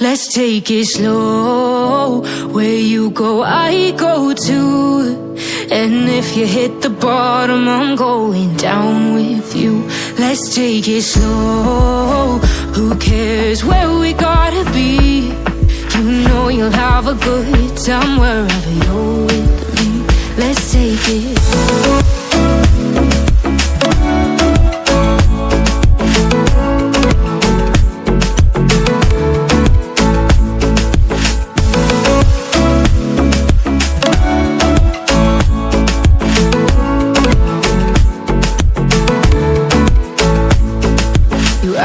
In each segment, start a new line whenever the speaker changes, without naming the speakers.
Let's take it slow. Where you go, I go too. And if you hit the bottom, I'm going down with you. Let's take it slow. Who cares where we gotta be? You know you'll have a good time wherever you're with me. Let's take it slow.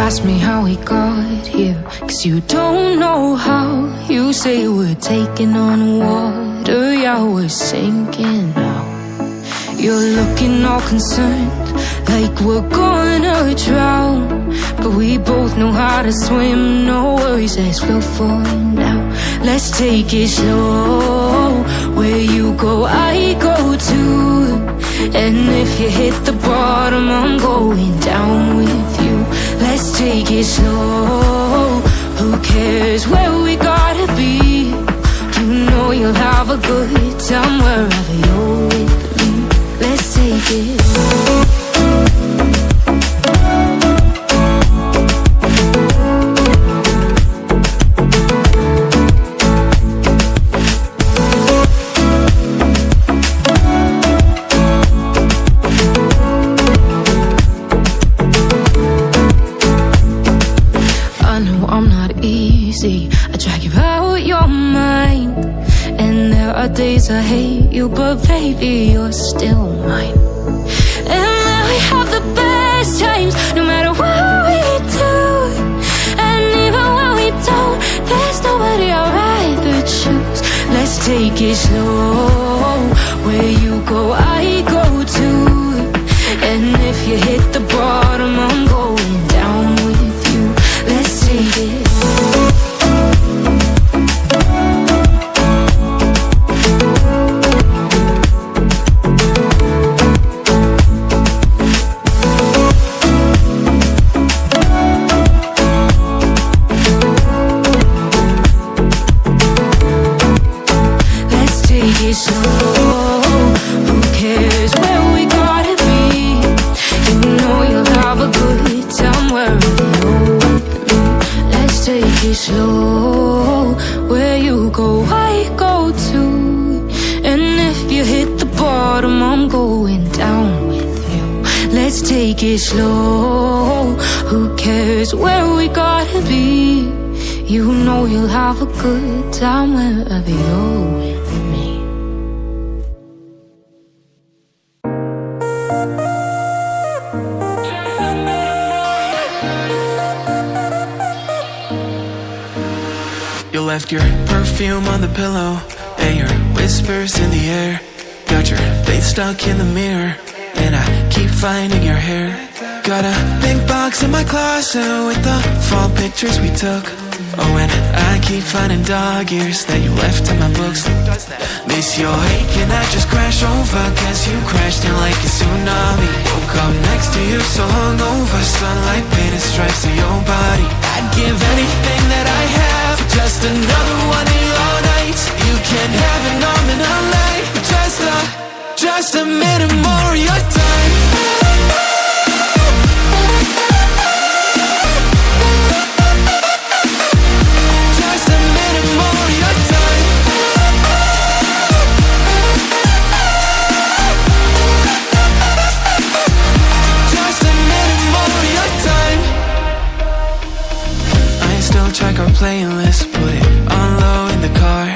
Ask me how we got here, 'cause you don't know how. You say we're taking on water, yeah, we're sinking now. You're looking all concerned, like we're gonna drown. But we both know how to swim, no worries, let's flow for now. Let's take it slow. Where you go, I go too. And if you hit the bottom, I'm going down with you. Let's take it slow. Who cares where we gotta be? You know you'll have a good time wherever you're with me. Let's take it slow. I drag you out your mind, and there are days I hate you, but baby, you're still mine. And then we have the best times, no matter what we do. And even when we don't, there's nobody I'd rather choose. Let's take it slow. Where you go, I go too. And if you hit the bottom, I'm going down with you. Let's take it slow. Slow, where you go, I go too. And if you hit the bottom, I'm going down with you. Let's take it slow. Who cares where we gotta be? You know you'll have a good time wherever you're with me.
You left your perfume on the pillow and your whispers in the air. Got your face stuck in the mirror and I keep finding your hair. Got a big box in my closet with the fall pictures we took. Oh, and I keep finding dog ears that you left in my books. Miss your ache and I just crash over, 'cause you crashed in like a tsunami. Woke up next to you so hungover, sunlight painted stripes on your body. I'd give anything that I have for just another one of your nights. You can have an arm and a leg, just a minute more of your time. Check our playlist, put it on low in the car.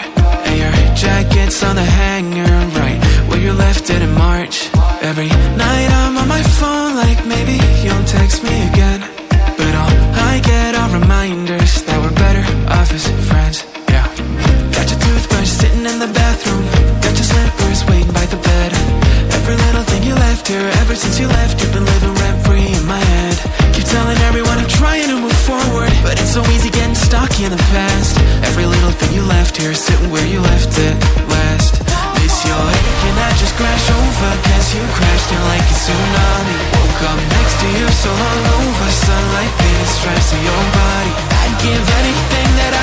And your jacket's on the hanger, right where you left it in March. Every night I'm on my phone, like maybe you'll text me again. But all I get are reminders that we're better off as friends, yeah. Got your toothbrush sitting in the bathroom, got your slippers waiting by the bed. Every little thing you left here, ever since you left, you've been living rent-free in my head. Keep telling everyone I'm trying to move forward, but it's so easy getting stuck in the past. Every little thing you left here, sitting where you left it last. Miss your ache and I just crash over, 'cause you crashed in like a tsunami. Woke up next to you so hungover, sunlight painted stripes on your body. I'd give anything that I